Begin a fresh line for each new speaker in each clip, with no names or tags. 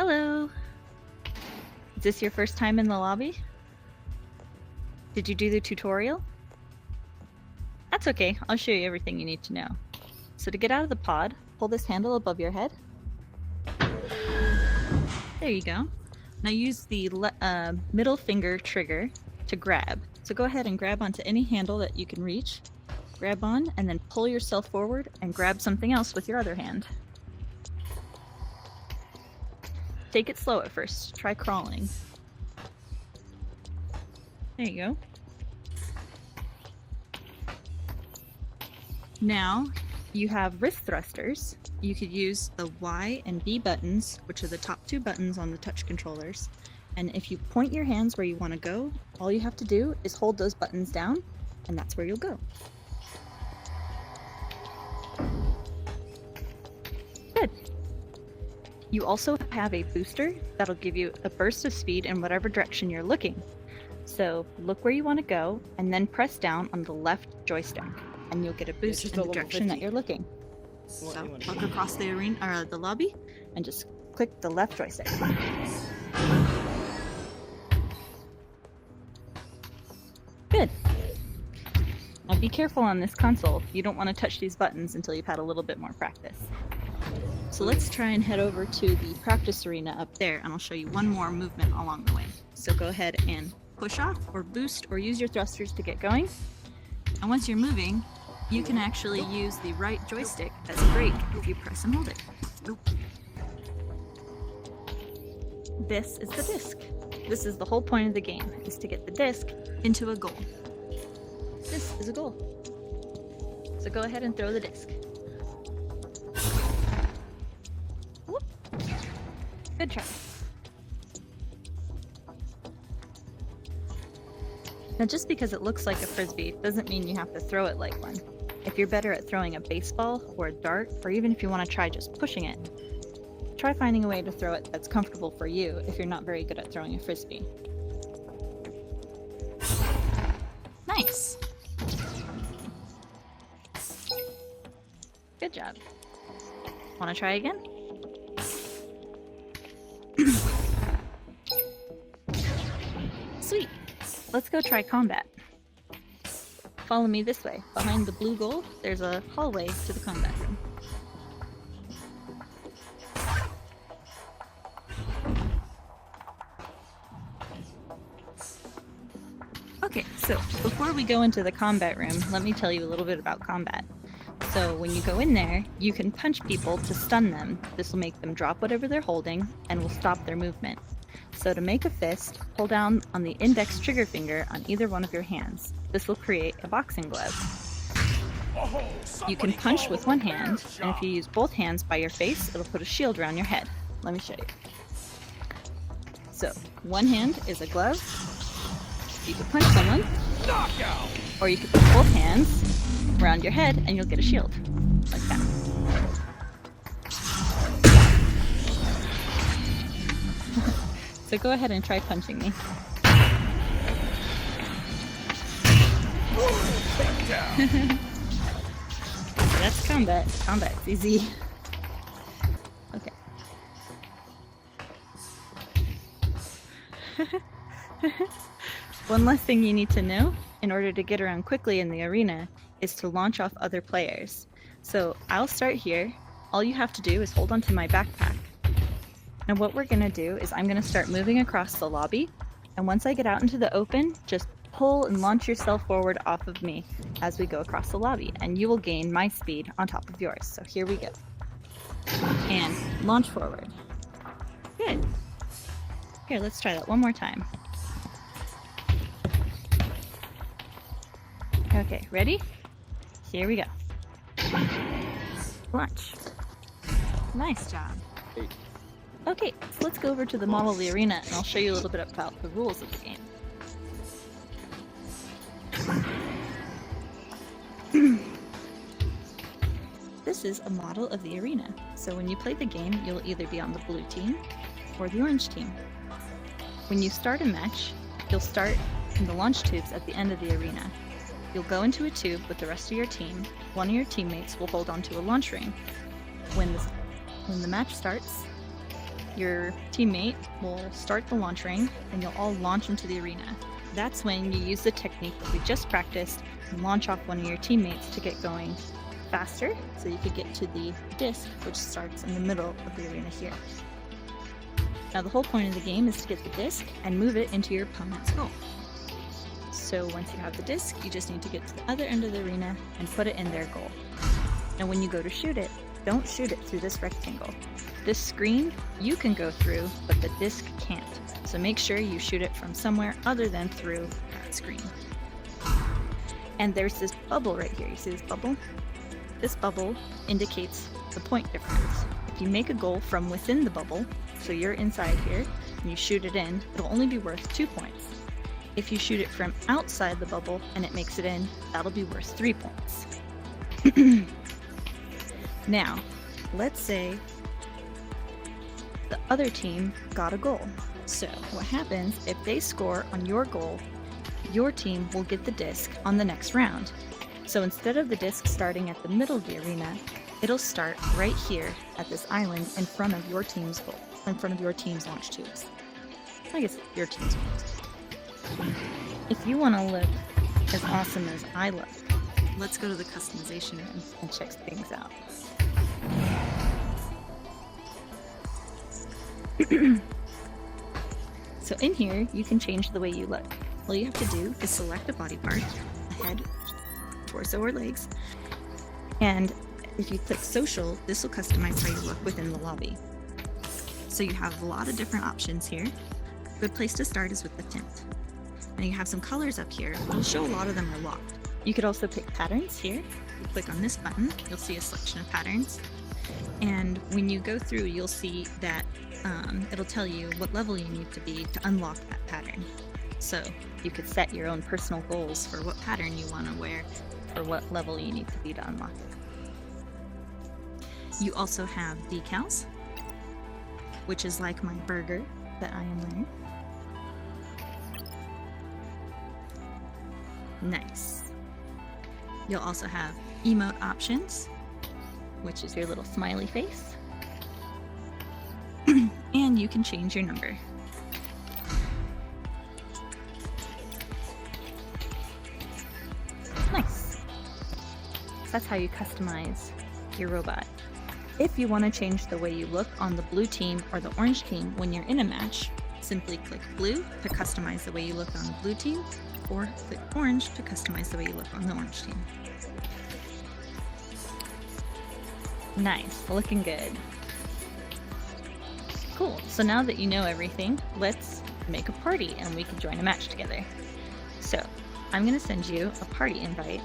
Hello! Is this your first time in the lobby? Did you do the tutorial? That's okay, I'll show you everything you need to know. So to get out of the pod, pull this handle above your head. There you go. Now use the middle finger trigger to grab. So go ahead and grab onto any handle that you can reach. Grab on, and then pull yourself forward and grab something else with your other hand. Take it slow at first. Try crawling. There you go. Now, you have wrist thrusters. You could use the Y and B buttons, which are the top two buttons on the touch controllers. And if you point your hands where you want to go, all you have to do is hold those buttons down, and that's where you'll go. Good. You also have a booster that'll give you a burst of speed in whatever direction you're looking. So look where you want to go, and then press down on the left joystick, and you'll get a boost in the direction that you're looking. So walk across the arena or the lobby, and just click the left joystick. Good. Now be careful on this console. You don't want to touch these buttons until you've had a little bit more practice. So let's try and head over to the practice arena up there, and I'll show you one more movement along the way. So go ahead and push off or boost or use your thrusters to get going. And once you're moving, you can actually use the right joystick as a brake if you press and hold it. This is the disc. This is the whole point of the game, is to get the disc into a goal. This is a goal. So go ahead and throw the disc. Whoop. Good try. Now just because it looks like a frisbee doesn't mean you have to throw it like one. If you're better at throwing a baseball or a dart, or even if you want to try just pushing it, try finding a way to throw it that's comfortable for you if you're not very good at throwing a frisbee. Nice! Good job. Want to try again? Sweet! Let's go try combat. Follow me this way. Behind the blue goal, there's a hallway to the combat room. Okay, so before we go into the combat room, let me tell you a little bit about combat. So when you go in there, you can punch people to stun them. This will make them drop whatever they're holding and will stop their movement. So to make a fist, pull down on the index trigger finger on either one of your hands. This will create a boxing glove. You can punch with one hand, and if you use both hands by your face, it'll put a shield around your head. Let me show you. So one hand is a glove. You can punch someone, or you can put both hands around your head and you'll get a shield, like that. So go ahead and try punching me. That's combat. Combat's easy. Okay. One last thing you need to know in order to get around quickly in the arena is to launch off other players. So I'll start here. All you have to do is hold onto my backpack. Now what we're going to do is I'm going to start moving across the lobby, and once I get out into the open, just pull and launch yourself forward off of me as we go across the lobby, and you will gain my speed on top of yours. So here we go. And launch forward. Good. Here, let's try that one more time. Okay, ready? Here we go. Launch. Nice job. Okay, so let's go over to the model of the arena and I'll show you a little bit about the rules of the game. This is a model of the arena. So when you play the game, you'll either be on the blue team or the orange team. When you start a match, you'll start in the launch tubes at the end of the arena. You'll go into a tube with the rest of your team. One of your teammates will hold onto a launch ring. When the match starts, your teammate will start the launch ring and you'll all launch into the arena. That's when you use the technique that we just practiced and launch off one of your teammates to get going faster, so you could get to the disc, which starts in the middle of the arena here. Now the whole point of the game is to get the disc and move it into your opponent's goal. So once you have the disc, you just need to get to the other end of the arena and put it in their goal. Now when you go to shoot it, don't shoot it through this rectangle. This screen you can go through, but the disc can't. So make sure you shoot it from somewhere other than through that screen. And there's this bubble right here. You see this bubble? This bubble indicates the point difference. If you make a goal from within the bubble, so you're inside here, and you shoot it in, it'll only be worth 2 points. If you shoot it from outside the bubble and it makes it in, that'll be worth 3 points. Now, let's say the other team got a goal. So what happens if they score on your goal, your team will get the disc on the next round. So instead of the disc starting at the middle of the arena, it'll start right here at this island in front of your team's goal, in front of your team's launch tubes. I guess your team's goals. If you want to look as awesome as I look, let's go to the customization room and check things out. So in here, you can change the way you look. All you have to do is select a body part, a head, torso, or legs, and if you click social, this will customize how you look within the lobby. So you have a lot of different options here. A good place to start is with the tint. And you have some colors up here. It'll show a lot of them are locked. You could also pick patterns here. You click on this button, you'll see a selection of patterns. And when you go through, you'll see that it'll tell you what level you need to be to unlock that pattern. So you could set your own personal goals for what pattern you want to wear or what level you need to be to unlock it. You also have decals, which is like my burger that I am wearing. Nice. You'll also have emote options, which is your little smiley face. And you can change your number. Nice. So that's how you customize your robot. If you want to change the way you look on the blue team or the orange team when you're in a match, simply click blue to customize the way you look on the blue team, or click orange to customize the way you look on the orange team. Nice, looking good. Cool, so now that you know everything, let's make a party and we can join a match together. So, I'm gonna send you a party invite.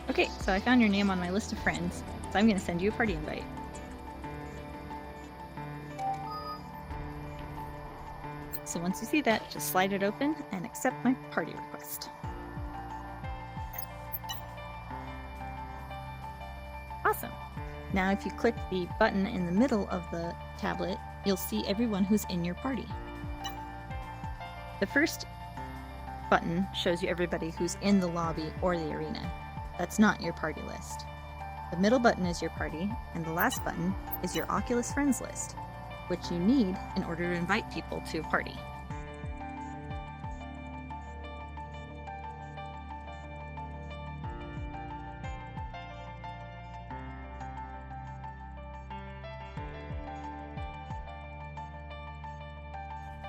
Okay, so I found your name on my list of friends, so I'm gonna send you a party invite. So once you see that, just slide it open and accept my party request. Awesome. Now if you click the button in the middle of the tablet, you'll see everyone who's in your party. The first button shows you everybody who's in the lobby or the arena. That's not your party list. The middle button is your party, and the last button is your Oculus friends list, which you need in order to invite people to a party.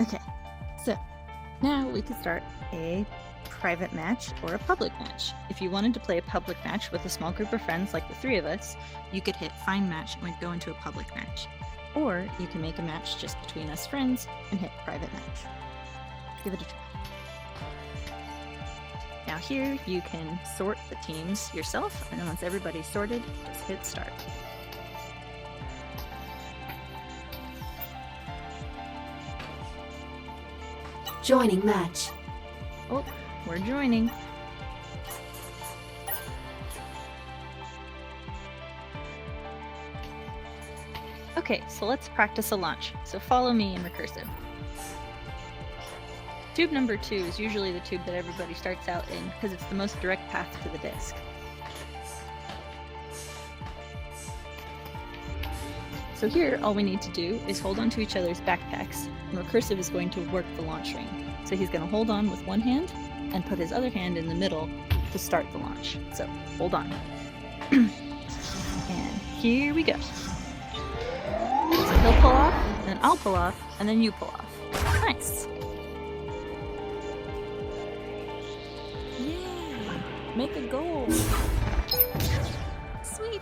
Okay, so now we can start a private match or a public match. If you wanted to play a public match with a small group of friends like the three of us, you could hit find match and go into a public match. Or you can make a match just between us friends and hit private match. Give it a try. Now here you can sort the teams yourself, and then once everybody's sorted, just hit start.
Joining match.
Oh, we're joining. Okay, so let's practice a launch. So follow me in recursive. Tube number 2 is usually the tube that everybody starts out in because it's the most direct path to the disc. So here, all we need to do is hold on to each other's backpacks, and Recursive is going to work the launch ring. So he's going to hold on with one hand and put his other hand in the middle to start the launch. So hold on. And here we go. So he'll pull off, then I'll pull off, and then you pull off. Nice. Yay! Make a goal. Sweet.